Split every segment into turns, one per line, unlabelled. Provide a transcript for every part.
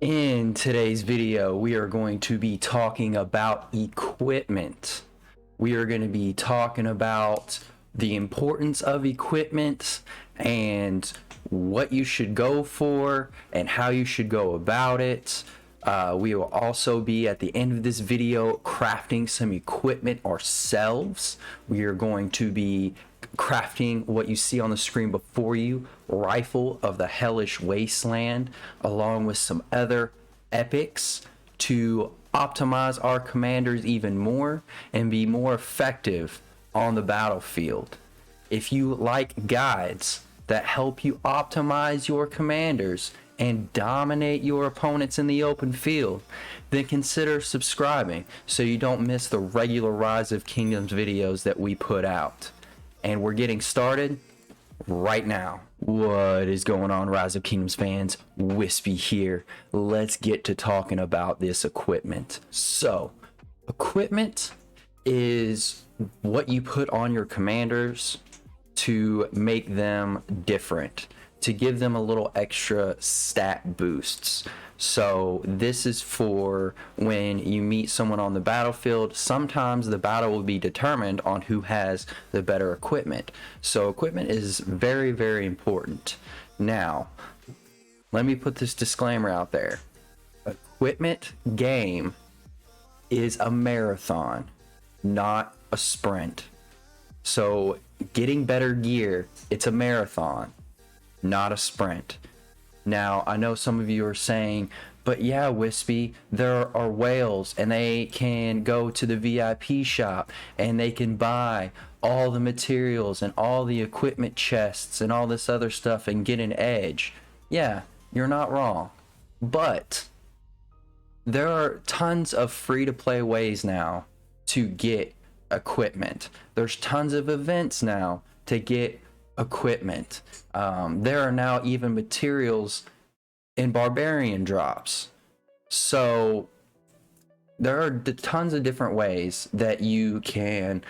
In today's video, we are going to be talking about equipment. We are going to be talking about the importance of equipment and what you should go for and how you should go about it. We will also be at the end of this video crafting some equipment ourselves. We are going to be crafting what you see on the screen before you, Rifle of the Hellish Wasteland, along with some other epics to optimize our commanders even more and be more effective on the battlefield. If you like guides that help you optimize your commanders and dominate your opponents in the open field, then consider subscribing so you don't miss the regular Rise of Kingdoms videos that we put out. And we're getting started right now. What is going on, Rise of Kingdoms fans? Wispy here. Let's get to talking about this equipment. So, equipment is what you put on your commanders to make them different, to give them a little extra stat boosts. So this is for when you meet someone on the battlefield. Sometimes the battle will be determined on who has the better equipment. So equipment is very, very important. Now, let me put this disclaimer out there. Equipment game is a marathon, not a sprint. So getting better gear, it's a marathon, not a sprint. Now, I know some of you are saying, but yeah, Wispy, there are whales and they can go to the VIP shop and they can buy all the materials and all the equipment chests and all this other stuff and get an edge. Yeah, you're not wrong. But there are tons of free-to-play ways now to get equipment. There's tons of events now to get equipment. There are now even materials in barbarian drops. So there are tons of different ways that you can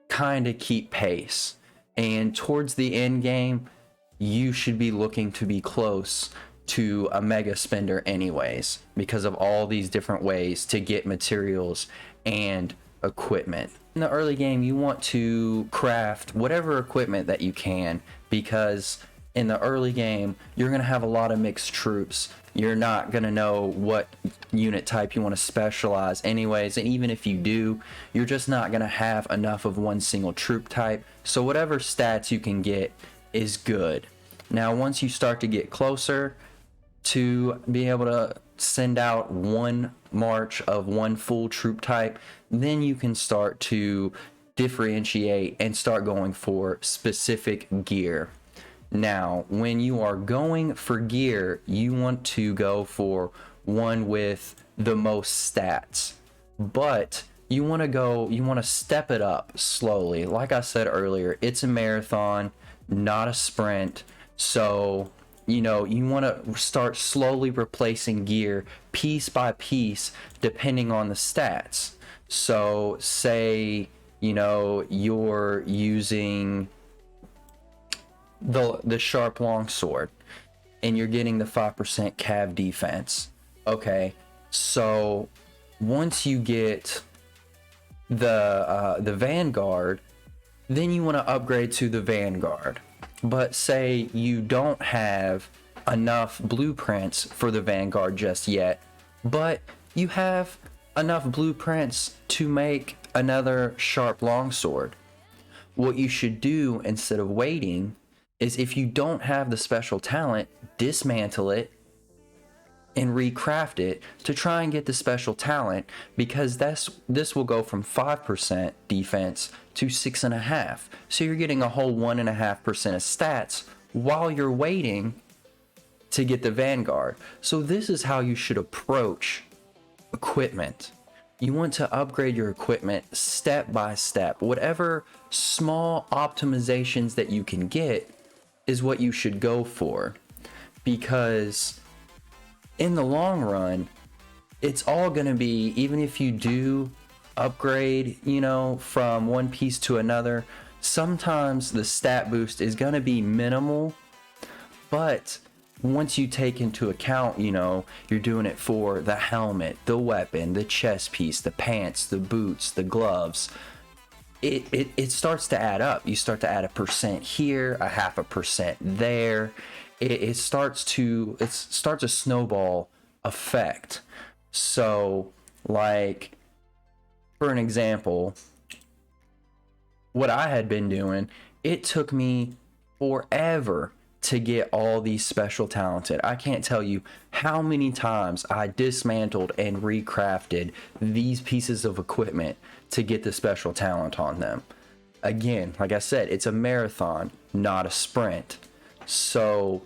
kind of keep pace. And towards the end game, you should be looking to be close to a mega spender anyways, because of all these different ways to get materials and equipment. In the early game, you want to craft whatever equipment that you can, because in the early game you're going to have a lot of mixed troops. You're not going to know what unit type you want to specialize anyways, and even if you do, you're just not going to have enough of one single troop type. So whatever stats you can get is good. Now once you start to get closer to be able to send out one march of one full troop type, then you can start to differentiate and start going for specific gear. Now, when you are going for gear, you want to go for one with the most stats, but you want to step it up slowly. Like I said earlier, it's a marathon, not a sprint. So you want to start slowly replacing gear piece by piece depending on the stats. So say you're using the sharp longsword and you're getting the 5% cav defense. Okay, so once you get the Vanguard, then you want to upgrade to the Vanguard. But say you don't have enough blueprints for the Vanguard just yet, but you have enough blueprints to make another sharp longsword. What you should do instead of waiting is, if you don't have the special talent, dismantle it and recraft it to try and get the special talent, because this will go from 5% defense to 6.5%. So you're getting a whole 1.5% of stats while you're waiting to get the Vanguard. So this is how you should approach equipment. You want to upgrade your equipment step by step. Whatever small optimizations that you can get is what you should go for, because in the long run, it's all going to be, even if you do upgrade, from one piece to another, sometimes the stat boost is going to be minimal, but once you take into account, you know, you're doing it for the helmet, the weapon, the chest piece, the pants, the boots, the gloves, it starts to add up. You start to add 1% here, 0.5% there. It starts a snowball effect. So, like, for an example, what I had been doing, it took me forever to get all these special talented. I can't tell you how many times I dismantled and recrafted these pieces of equipment to get the special talent on them. Again, like I said, it's a marathon, not a sprint. So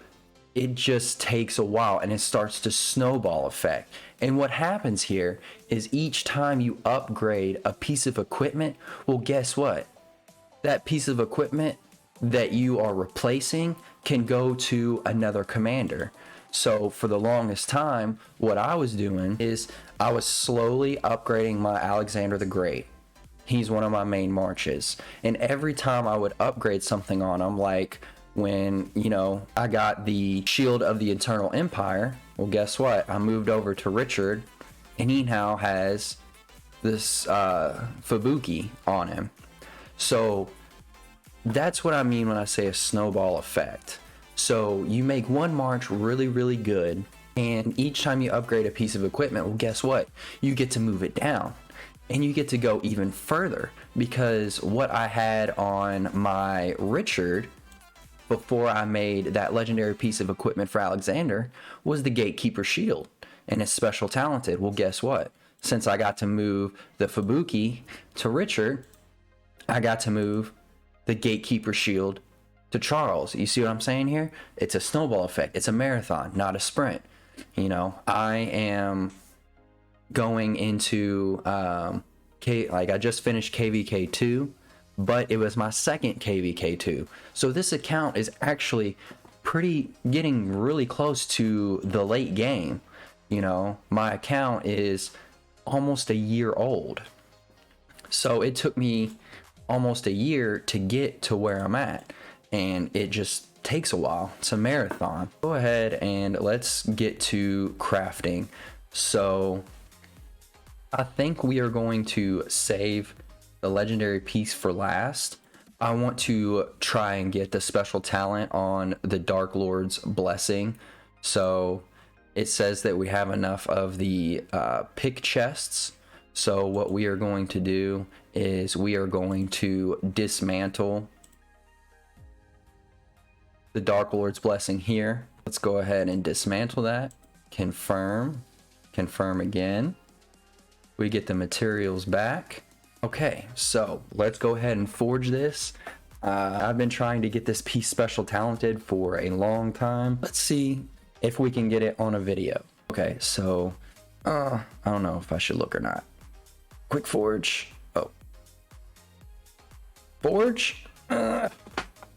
it just takes a while, and it starts to snowball effect. And what happens here is each time you upgrade a piece of equipment, well, guess what? That piece of equipment that you are replacing can go to another commander. So for the longest time, what I was doing is I was slowly upgrading my Alexander the Great. He's one of my main marches. And every time I would upgrade something on him, like when, you know, I got the Shield of the Eternal Empire, well, guess what? I moved over to Richard, and he now has this Fubuki on him. So that's what I mean when I say a snowball effect. So you make one march really, really good, and each time you upgrade a piece of equipment, well, guess what? You get to move it down, and you get to go even further, because what I had on my Richard before I made that legendary piece of equipment for Alexander was the Gatekeeper Shield, and it's special talented. Well, guess what? Since I got to move the Fubuki to Richard, I got to move the Gatekeeper Shield to Charles. You see what I'm saying here? It's a snowball effect. It's a marathon, not a sprint. You know, I am going into I just finished KVK 2, but it was my second KVK 2. So this account is actually getting really close to the late game. You know, my account is almost a year old. So it took me almost a year to get to where I'm at, and it just takes a while. It's a marathon. Go ahead and let's get to crafting. So I think we are going to save the legendary piece for last. I want to try and get the special talent on the Dark Lord's Blessing. So it says that we have enough of the pick chests. So what we are going to do is we are going to dismantle the Dark Lord's Blessing here. Let's go ahead and dismantle that. Confirm. Confirm again. We get the materials back. Okay, so let's go ahead and forge this. I've been trying to get this piece special talented for a long time. Let's see if we can get it on a video. Okay, so I don't know if I should look or not. Quick forge. Oh. Forge.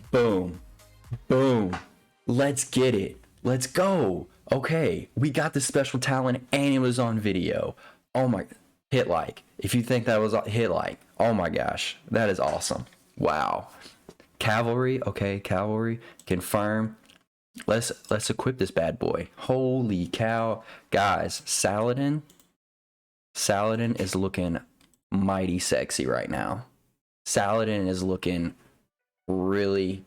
Boom. Boom. Let's get it. Let's go. Okay, we got the special talent and it was on video. Oh my, hit like. If you think that was hit like, oh my gosh, that is awesome. Wow. Cavalry, okay, cavalry, confirm. Let's equip this bad boy. Holy cow. Guys, Saladin is looking mighty sexy right now. Saladin is looking really,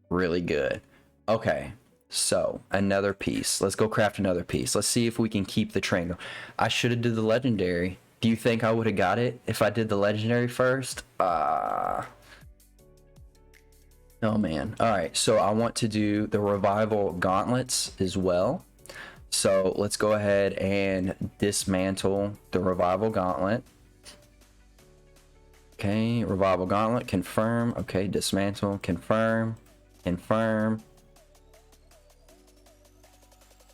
really good. Okay, so another piece. Let's go craft another piece. Let's see if we can keep the train going. I should have did the legendary. Do you think I would have got it if I did the legendary first? Oh man. All right, so I want to do the revival gauntlets as well. So let's go ahead and dismantle the revival gauntlet. Okay, revival gauntlet, confirm. Okay, dismantle, confirm, confirm.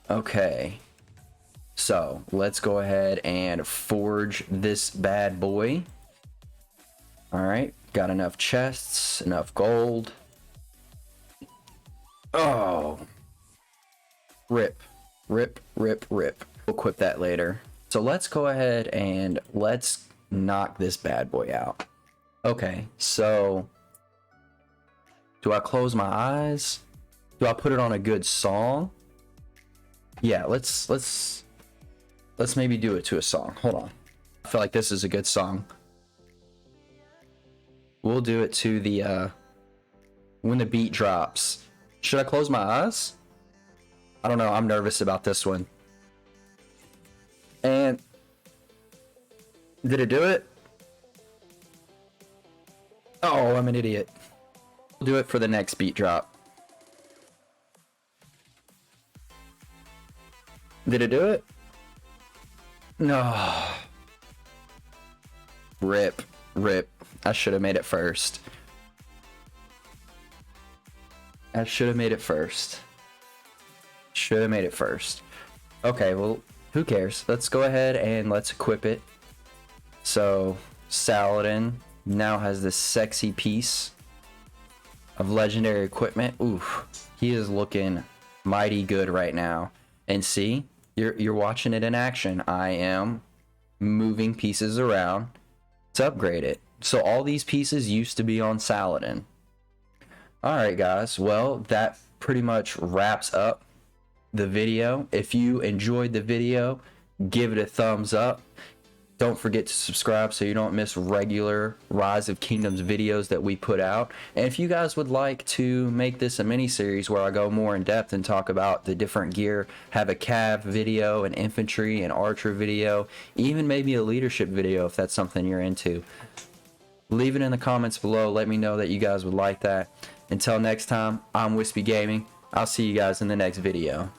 Okay, so let's go ahead and forge this bad boy. All right, got enough chests, enough gold. Oh, rip, rip, rip, rip. We'll equip that later. So let's go ahead and let's knock this bad boy out. Okay, so do I close my eyes? Do I put it on a good song? Yeah, let's maybe do it to a song. Hold on. I feel like this is a good song. We'll do it to the when the beat drops. Should I close my eyes? I don't know. I'm nervous about this one. And did it do it? Oh, I'm an idiot. We'll do it for the next beat drop. Did it do it? No. Rip. I should have made it first. Should have made it first. Okay, well, who cares? Let's go ahead and let's equip it. So, Saladin now has this sexy piece of legendary equipment. Oof, he is looking mighty good right now. And see, you're watching it in action. I am moving pieces around to upgrade it. So all these pieces used to be on Saladin. Alright guys, well, that pretty much wraps up the video. If you enjoyed the video, give it a thumbs up. Don't forget to subscribe so you don't miss regular Rise of Kingdoms videos that we put out. And if you guys would like to make this a mini series where I go more in depth and talk about the different gear, have a cav video, an infantry, an archer video, even maybe a leadership video if that's something you're into, leave it in the comments below. Let me know that you guys would like that. Until next time, I'm Wispy Gaming. I'll see you guys in the next video.